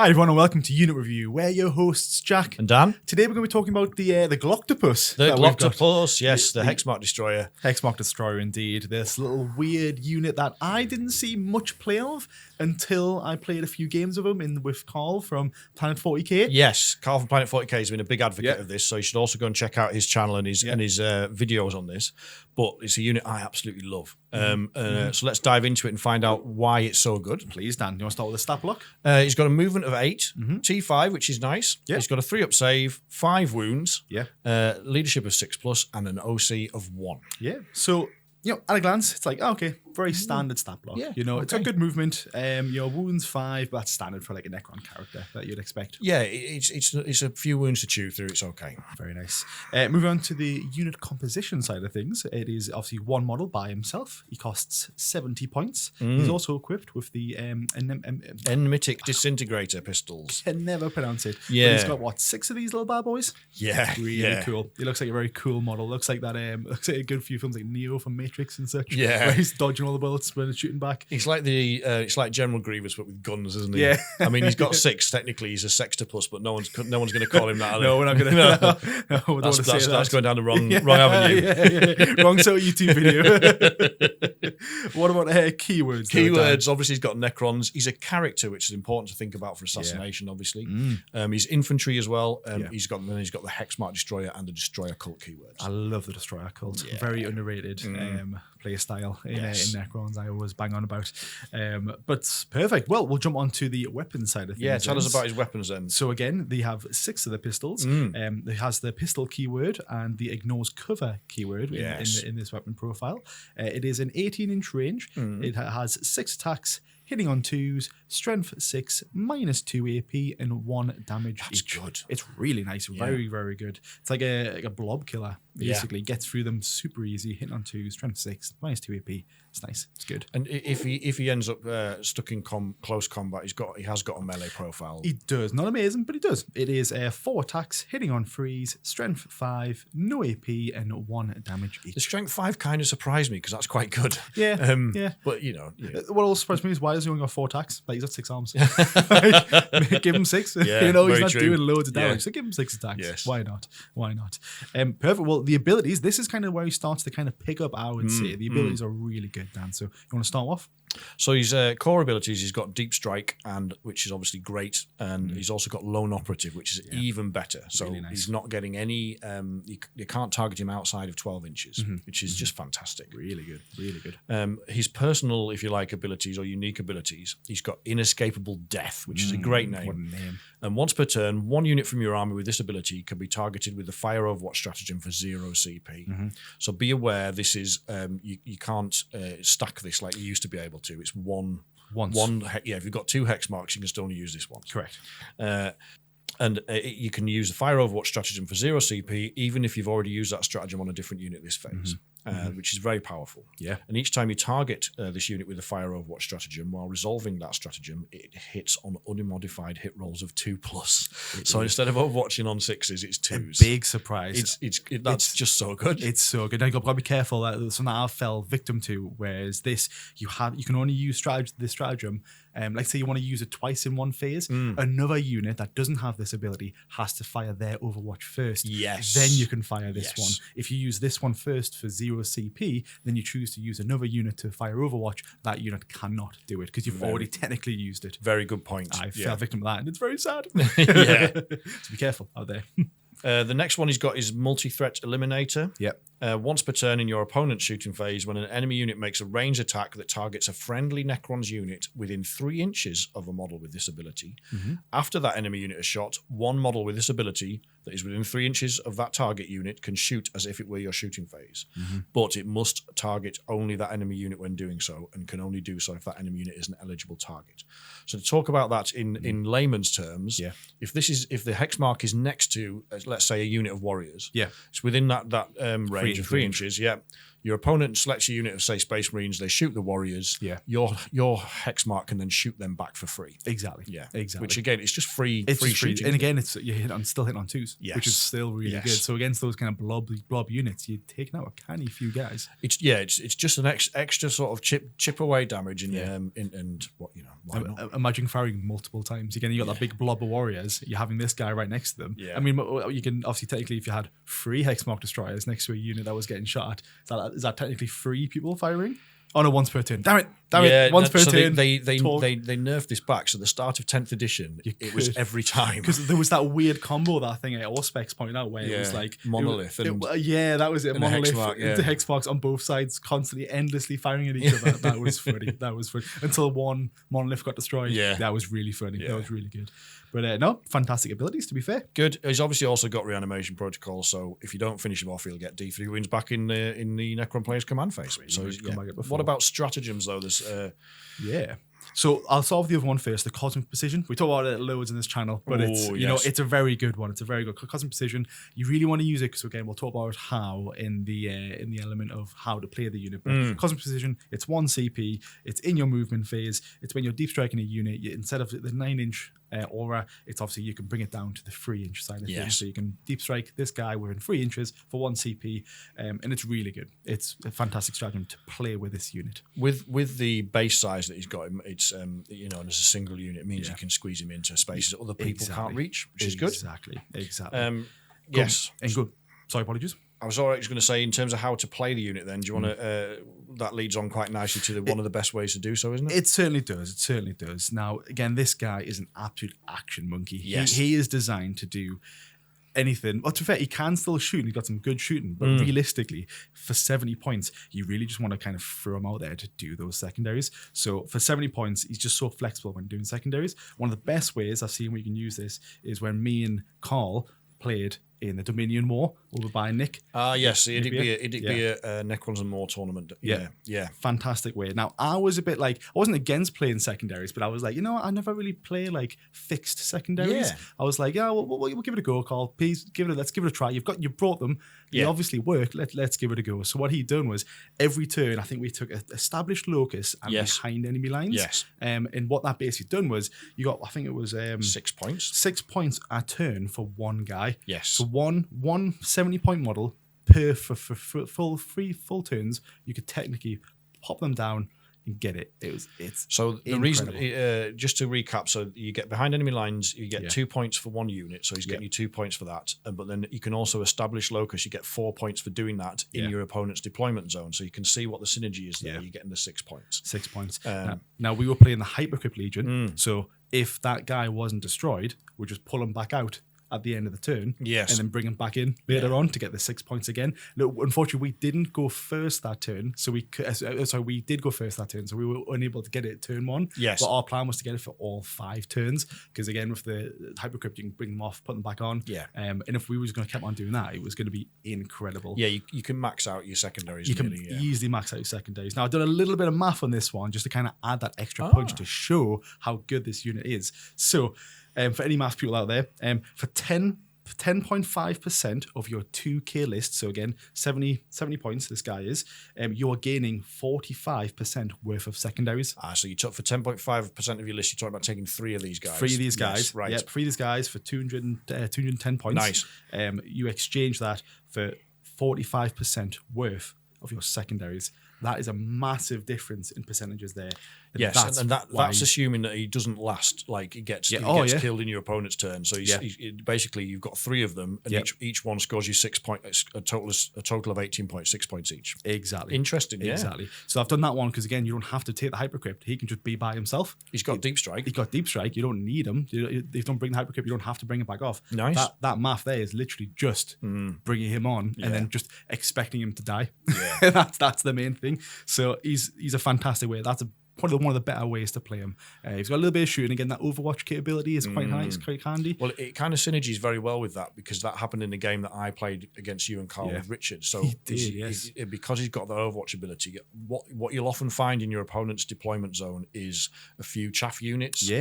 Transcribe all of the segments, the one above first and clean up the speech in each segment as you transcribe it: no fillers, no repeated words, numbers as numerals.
Hi everyone and welcome to Unit Review. We're your hosts, Jack and Dan. Today we're going to be talking about the Glocktopus. The Glocktopus, yes, the Hexmark Destroyer. Hexmark Destroyer, indeed. This little weird unit that I didn't see much play of until I played a few games of him with Carl from Planet 40k. Yes, Carl from Planet 40k has been a big advocate of this, so you should also go and check out his channel and his videos on this. But it's a unit I absolutely love. So let's dive into it and find out why it's so good. Please, Dan, you want to start with the stat block? He's got a movement of 8, T5, which is nice. Yeah. He's got a 3-up save, 5 wounds, Yeah. Leadership of 6+, and an OC of 1. Yeah. So, at a glance, it's like, okay, very standard stat block. Yeah, It's a good movement. Wounds 5, but that's standard for like a Necron character that you'd expect. Yeah, it's a few wounds to chew through. It's okay. Very nice. Moving on to the unit composition side of things, it is obviously one model by himself. He costs 70 points. He's also equipped with the Enmitic Disintegrator pistols. Can never pronounce it. Yeah. But he's got 6 of these little bad boys. Yeah, really cool. He looks like a very cool model. Looks like that. Looks like a good few films like Neo from Matrix and such. Yeah, where he's dodging all the bullets when it's shooting back. It's like it's like General Grievous but with guns, isn't he? Yeah. I mean, he's got 6. Technically, he's a sextopus, but no one's going to call him that. No, we're not going to. No, that's going down the wrong avenue. Yeah. Wrong sort of YouTube video. What about keywords? Keywords. Obviously, he's got Necrons. He's a character, which is important to think about for assassination. Obviously, he's infantry as well. He's got the Hexmark Destroyer and the Destroyer cult keywords. I love the Destroyer cult. Yeah. Very underrated play style in Necrons. I always bang on about. But perfect. Well, we'll jump on to the weapon side of things. Yeah, tell us about his weapons then. So again, they have 6 of the pistols. It has the pistol keyword and the ignores cover keyword in this weapon profile. It is an 18-inch range. It has 6 attacks, hitting on 2s, strength 6, -2 AP, and 1 damage each. Good. It's really nice. Very, very good. It's like a blob killer, basically. Gets through them super easy, hitting on 2s, strength 6, -2 AP. It's nice. It's good. And if he ends up stuck in close combat, he has got a melee profile. He does. Not amazing, but he does. It is 4 attacks, hitting on 3s, strength 5, no AP, and 1 damage each. The strength 5 kind of surprised me because that's quite good. Yeah. But what also surprised me is why has he only got 4 attacks? Like, he's got 6 arms. Give him 6. Yeah, he's not true. doing loads of damage. So give him 6 attacks. Yes. Why not? Perfect. Well, the abilities. This is kind of where he starts to kind of pick up. I would say the abilities are really good, Dan. So you want to start off? So his core abilities, he's got Deep Strike, which is obviously great, and he's also got Lone Operative, which is even better. So really nice. He's not getting any. You can't target him outside of 12 inches, which is just fantastic. Really good. Really good. His personal, if you like, abilities or unique abilities, he's got Inescapable Death, which is a great name. What a name. And once per turn, 1 unit from your army with this ability can be targeted with the Fire Overwatch stratagem for 0 CP. So be aware, this is you can't stack this like you used to be able to. It's once. If you've got 2 hex marks, you can still only use this once. Correct. And you can use the Fire Overwatch stratagem for 0 CP, even if you've already used that stratagem on a different unit this phase, which is very powerful. Yeah. And each time you target this unit with the Fire Overwatch stratagem, while resolving that stratagem, it hits on unmodified hit rolls of 2+. So instead of overwatching on 6s, it's 2s. A big surprise. That's just so good. It's so good. Now you've got to be careful. That's something that I fell victim to. Whereas this, you can only use this stratagem. Like say you want to use it twice in one phase. Another unit that doesn't have this ability has to fire their Overwatch first. Yes. Then you can fire this one. If you use this one first for 0 CP, then you choose to use another unit to fire Overwatch. That unit cannot do it because you've already technically used it. Very good point. I fell victim to that, and it's very sad. So be careful out there. The next one he's got is Multi-Threat Eliminator. Yep. Once per turn in your opponent's shooting phase, when an enemy unit makes a ranged attack that targets a friendly Necrons unit within 3 inches of a model with this ability, after that enemy unit is shot, 1 model with this ability that is within 3 inches of that target unit can shoot as if it were your shooting phase. But it must target only that enemy unit when doing so, and can only do so if that enemy unit is an eligible target. So to talk about that in layman's terms, if the hex mark is next to, let's say, a unit of warriors, it's within that range of 3 inches, Your opponent selects a unit of, say, Space Marines. They shoot the warriors. Yeah. Your Hexmark can then shoot them back for free. Exactly. Yeah. Exactly. Which again, it's just free. It's free just free. shooting. And again, it's still hitting on 2s, Yes. which is still really Yes. good. So against those kind of blob units, you're taking out a canny few guys. It's just an extra sort of chip away damage and what why not? Imagine firing multiple times. Again, you got that big blob of warriors. You're having this guy right next to them. Yeah. I mean, you can obviously technically, if you had 3 Hexmark Destroyers next to a unit that was getting shot at, is that technically 3 people firing? Oh no, once per turn. Damn it! Once per turn. They nerfed this back. So the start of 10th edition, it was every time because there was that weird combo that I think Auspex pointed out where it was like monolith that was it. Monolith into Hexmarks on both sides, constantly, endlessly firing at each other. That was funny. That was funny until one monolith got destroyed. Yeah, that was really funny. Yeah. That was really good. But no, fantastic abilities, to be fair. Good. He's obviously also got reanimation protocol, so if you don't finish him off, he'll get D3 wounds back in the Necron player's command phase. So what about stratagems, though? There's So I'll solve the other one first, the Cosmic Precision. We talk about it loads in this channel, but it's a very good one. It's a very good Cosmic Precision. You really want to use it because again, we'll talk about how in the element of how to play the unit. But Cosmic Precision, it's 1 CP. It's in your movement phase. It's when you're deep striking a unit. Instead of the 9-inch aura, it's obviously you can bring it down to the 3-inch side of things. So you can deep strike this guy within 3 inches for 1 CP, and it's really good. It's a fantastic stratagem to play with this unit. With the base size that he's got, it's and as a single unit, it means you can squeeze him into spaces that other people can't reach, which is good. Exactly. Yes. And good. Sorry, apologies. I was already going to say, in terms of how to play the unit, then, do you want to? That leads on quite nicely to one of the best ways to do so, isn't it? It certainly does. It certainly does. Now, again, this guy is an absolute action monkey. Yes. He is designed to do anything. Well, to be fair, he can still shoot, and he's got some good shooting, but realistically, for 70 points, you really just want to kind of throw him out there to do those secondaries. So for 70 points, he's just so flexible when doing secondaries. One of the best ways I've seen where you can use this is when me and Carl played in the Dominion War over by Nick. Yes, it'd be a Necrons and More tournament. Yeah. Fantastic way. Now, I was a bit like, I wasn't against playing secondaries, but I was like, I never really play like fixed secondaries. Yeah. I was like, we'll give it a go, Carl. Please let's give it a try. You brought them. They obviously work. Let's give it a go. So what he done was every turn, I think we took established locus and behind enemy lines. Yes. And what that basically done was you got, I think it was 6 points. 6 points a turn for one guy. Yes. So one 70-point model per for full turns, you could technically pop them down and get it. It's so the incredible. Reason, just to recap, so you get behind enemy lines, you get 2 points for one unit, so he's getting you 2 points for that. But then you can also establish locus. You get 4 points for doing that in your opponent's deployment zone, so you can see what the synergy is there. You're getting the 6 points. 6 points. Now we were playing the Hypercrypt Legion, so if that guy wasn't destroyed, we'd just pull him back out at the end of the turn, and then bring him back in later on to get the 6 points again. No, unfortunately, we didn't go first that turn, so we did go first that turn, so we were unable to get it turn 1. Yes, but our plan was to get it for all 5 turns, because again, with the Hypercrypt, you can bring them off, put them back on. Yeah, and if we were just going to keep on doing that, it was going to be incredible. Yeah, you can max out your secondaries. You can easily max out your secondaries. Now, I've done a little bit of math on this one just to kind of add that extra punch to show how good this unit is. So, for any math people out there, for 10.5% of your 2K list, so again, 70 points this guy is, you're gaining 45% worth of secondaries. So you took for 10.5% of your list, you're talking about taking 3 of these guys. 3 of these guys, yes, right. Yep, 3 of these guys for 210 points. Nice. You exchange that for 45% worth of your secondaries. That is a massive difference in percentages there. Yes, that's assuming that he doesn't last, like he gets killed in your opponent's turn. So basically you've got 3 of them, and each one scores you 6 points, a total of 18.6 points each. Exactly. Interesting, Exactly. So I've done that one because again, you don't have to take the Hypercrypt. He can just be by himself. He's got Deep Strike. He's got Deep Strike. You don't need him. If you don't bring the Hypercrypt, you don't have to bring it back off. Nice. That math there is literally just bringing him on and then just expecting him to die. Yeah. That's the main thing. So he's a fantastic way. That's a probably one of the better ways to play him. He's got a little bit of shooting. Again, that Overwatch capability is quite high. It's quite handy. Well, it kind of synergies very well with that because that happened in the game that I played against you and Carl with Richard. So because he's got that Overwatch ability, what you'll often find in your opponent's deployment zone is a few chaff units,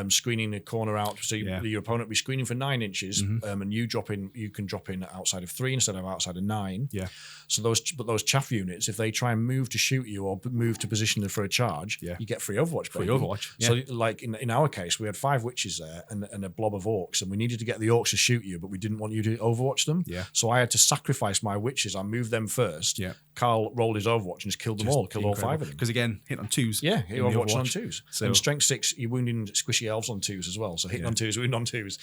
screening the corner out. So your opponent will be screening for 9 inches, and you can drop in outside of 3 instead of outside of 9. Yeah. So those chaff units, if they try and move to shoot you or move to position for a charge, you get free Overwatch. Free Overwatch. Yeah. So like in our case, we had 5 witches there and a blob of orcs, and we needed to get the orcs to shoot you, but we didn't want you to Overwatch them. Yeah. So I had to sacrifice my witches. I moved them first. Yeah. Carl rolled his Overwatch and just killed them all. Killed all 5 of them. Because again, hit on 2s. Yeah, hit Overwatch on 2s. So and strength 6, you're wounding squishy elves on 2s as well. So hitting on 2s, wound on 2s.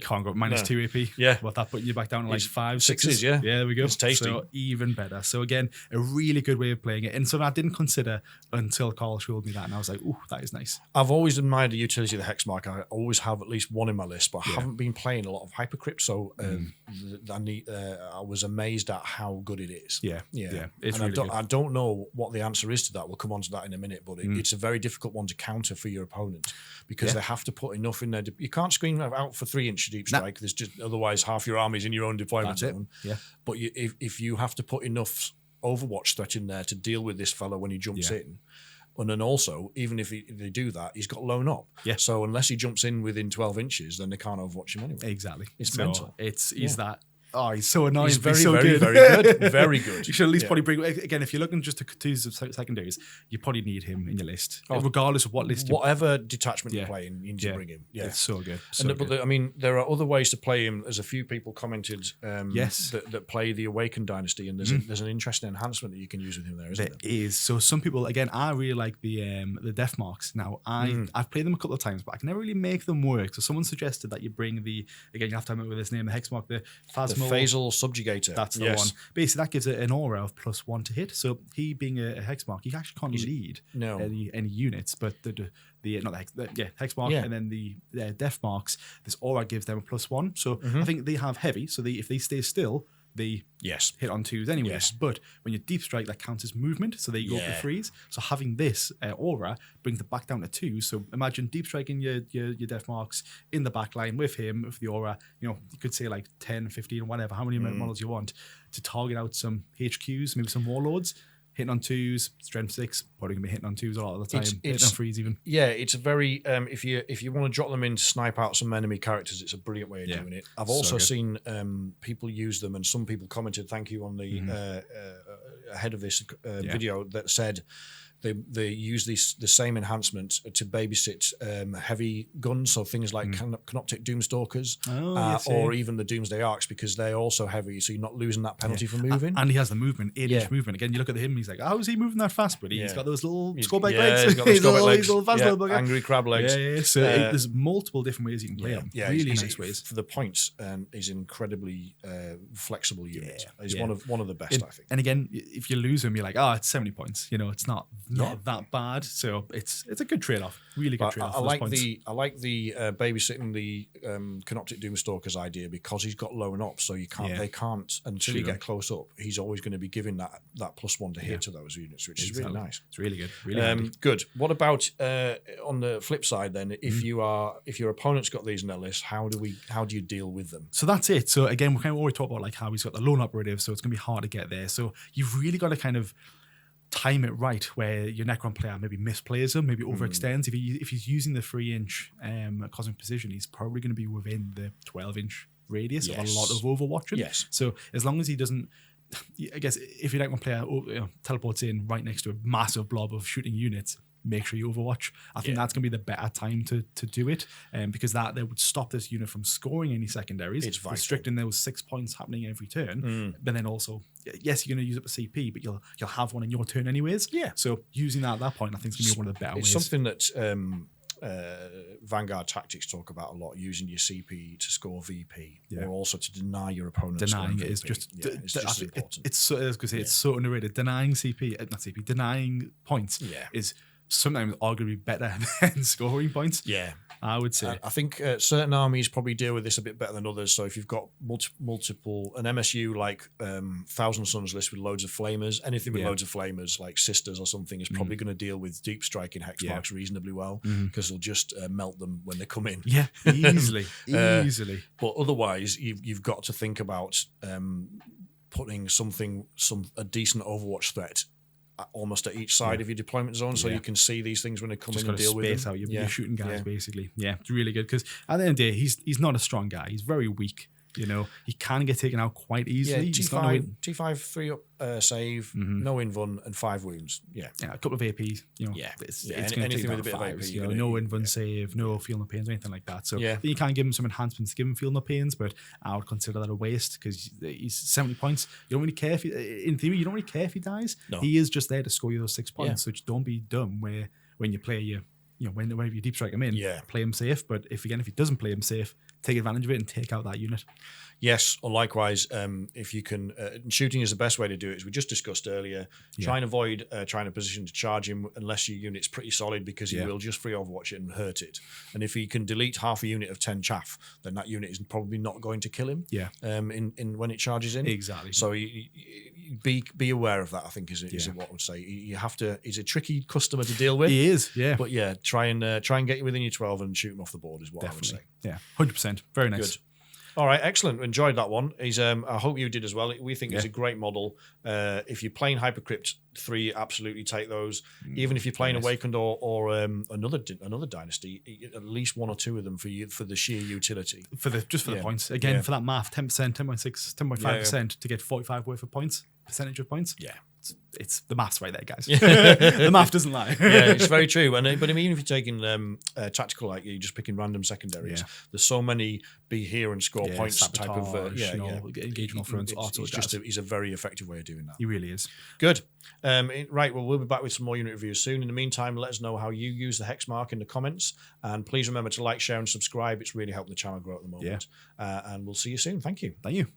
Can't go -2 AP. Yeah. What that putting you back down to like 5, 6s. Yeah. Yeah, there we go. It's tasty. So even better. So again, a really good way of playing it. And something I didn't consider until Carl showed me that. And I was like, ooh, that is nice. I've always admired the utility of the Hexmark. I always have at least one in my list, but I haven't been playing a lot of Hypercrypt. So I was amazed at how good it is. Yeah. It's and really good. I don't know what the answer is to that. We'll come on to that in a minute, but it's a very difficult one to counter for your opponent because they have to put enough in there. You can't screen out for 3-inch deep strike. There's just otherwise half your army's in your own deployment zone. Yeah. But if you have to put enough Overwatch threat in there to deal with this fellow when he jumps in. And then also, even if they do that, he's got loan up. Yeah. So unless he jumps in within 12 inches, then they can't Overwatch him anyway. Exactly. It's mental. He's that. Oh, he's so annoying. He's very, so very, good. very good. Very good. You should at least probably bring, again, if you're looking just to twos of secondaries, you probably need him in your list. Regardless of what list whatever detachment you're playing, you need to bring him. Yeah. It's so good. But I mean, there are other ways to play him. There's a few people commented that play the Awakened Dynasty, and there's an interesting enhancement that you can use with him there, isn't there? There is. So some people, again, I really like the death marks. Now, I've played them a couple of times, but I can never really make them work. So someone suggested that you bring again, you have to remember this name, the Hexmark, the Phasal Subjugator. That's the one. Basically, that gives it an aura of +1 to hit. So he being a Hexmark, he actually can't lead any units, but Hexmark and then the death marks, this aura gives them a +1. So I think they have heavy. So if they stay still, they hit on 2s anyway. Yes. But when you deep strike, that counts as movement. So they go up to 3s. So having this aura brings it back down to 2s. So imagine deep striking your death marks in the back line with him, with the aura. You could say like 10, 15, whatever, how many models you want to target out some HQs, maybe some warlords. Hitting on 2s, strength 6, probably gonna be hitting on 2s a lot of the time. Hitting on 3s even. Yeah, it's a very if you want to drop them in to snipe out some enemy characters, it's a brilliant way of doing it. I've also seen people use them, and some people commented, thank you on the ahead of this video that said they use the same enhancement to babysit heavy guns, so things like Canoptic Doomstalkers or even the Doomsday Arcs, because they're also heavy, so you're not losing that penalty for moving. And he has the movement, 8-inch movement. Again, you look at him, he's like, how is he moving that fast? But he's got those little scorpion legs. He's got those little fast little bugger. Angry crab legs. So there's multiple different ways you can play him. Really nice ways. For the points, he's incredibly flexible unit. He's one of the best, I think. And again, if you lose him, you're like, it's 70 points. It's not that bad. So it's a good trade-off. Really good trade-off. I like the babysitting the Canoptic Doomstalkers idea, because he's got low and up, so they can't until you get close up. He's always going to be giving that +1 to hit to those units, which is really nice. It's really good. Really good. What about on the flip side then? If your opponent's got these in their list, how do you deal with them? So that's it. So again, we kind of already talked about like how he's got the lone operative, so it's going to be hard to get there. So you've really got to kind of time it right, where your Necron player maybe misplays him, maybe overextends. If he's using the 3-inch cosmic position, he's probably going to be within the 12-inch radius of a lot of overwatching. Yes. So as long as he doesn't, I guess if your Necron player teleports in right next to a massive blob of shooting units, make sure you overwatch. I think that's going to be the better time to do it, because that would stop this unit from scoring any secondaries. It's restricting those 6 points happening every turn. But then also, yes, you're going to use up a CP, but you'll have one in your turn anyways. Yeah. So using that at that point, I think, is going to be one of the better ways. It's something that Vanguard Tactics talk about a lot, using your CP to score VP, or also to deny your opponent. Denying it VP. is just it's just important. It's so underrated. Denying denying points is sometimes arguably better than scoring points. Yeah. I would say. I think certain armies probably deal with this a bit better than others. So if you've got multiple, an MSU like Thousand Suns list with loads of flamers, anything with loads of flamers like Sisters or something is probably going to deal with deep striking Hexmarks reasonably well because they'll just melt them when they come in. Yeah, easily, easily. But otherwise, you've got to think about putting a decent Overwatch threat almost at each side of your deployment zone, so you can see these things when they come in and deal with them. Space out your shooting guys, basically. Yeah, it's really good because at the end of the day, he's not a strong guy. He's very weak. You know, he can get taken out quite easily. Yeah, T5 3 up save, no invuln, and 5 wounds. Yeah, a couple of APs. You know, it's going to take with a bit fives, of AP. You know, no invuln save, no feel no pains, or anything like that. So then you can give him some enhancements to give him feel no pains, but I would consider that a waste because he's 70 points. You don't really care if in theory, you don't really care if he dies. No. He is just there to score you those 6 points. So just don't be dumb when you play whenever you deep strike him in, play him safe. But if he doesn't play him safe, take advantage of it and take out that unit. Yes, or likewise, if you can, shooting is the best way to do it, as we just discussed earlier. Try and avoid trying to position to charge him unless your unit's pretty solid, because he will just free overwatch it and hurt it. And if he can delete half a unit of 10 chaff, then that unit is probably not going to kill him. Yeah. In when it charges in. Exactly. So be aware of that, I think, is what I would say. You have to. He's a tricky customer to deal with. He is. Yeah. But yeah, try and get you within your 12 and shoot him off the board is what I would say. Yeah. 100%. Very nice. Good. All right, excellent. Enjoyed that one. He's I hope you did as well. We think he's a great model. If you're playing Hypercrypt 3, absolutely take those. Even if you're playing Awakened or another dynasty, at least 1 or 2 of them for the sheer utility. For the points. Again, for that math, 10%, 10.6, 10.5% to get 45 worth of points, percentage of points. Yeah. It's the math's right there, guys. The math doesn't lie. Yeah, it's very true. But I mean, if you're taking tactical, like you're just picking random secondaries, there's so many be here and score points sabotage, type of engagement fronts. He's a very effective way of doing that. He really is. Good. Right, well, we'll be back with some more unit reviews soon. In the meantime, let us know how you use the Hexmark in the comments, and please remember to like, share, and subscribe. It's really helping the channel grow at the moment. And we'll see you soon. Thank you. Thank you.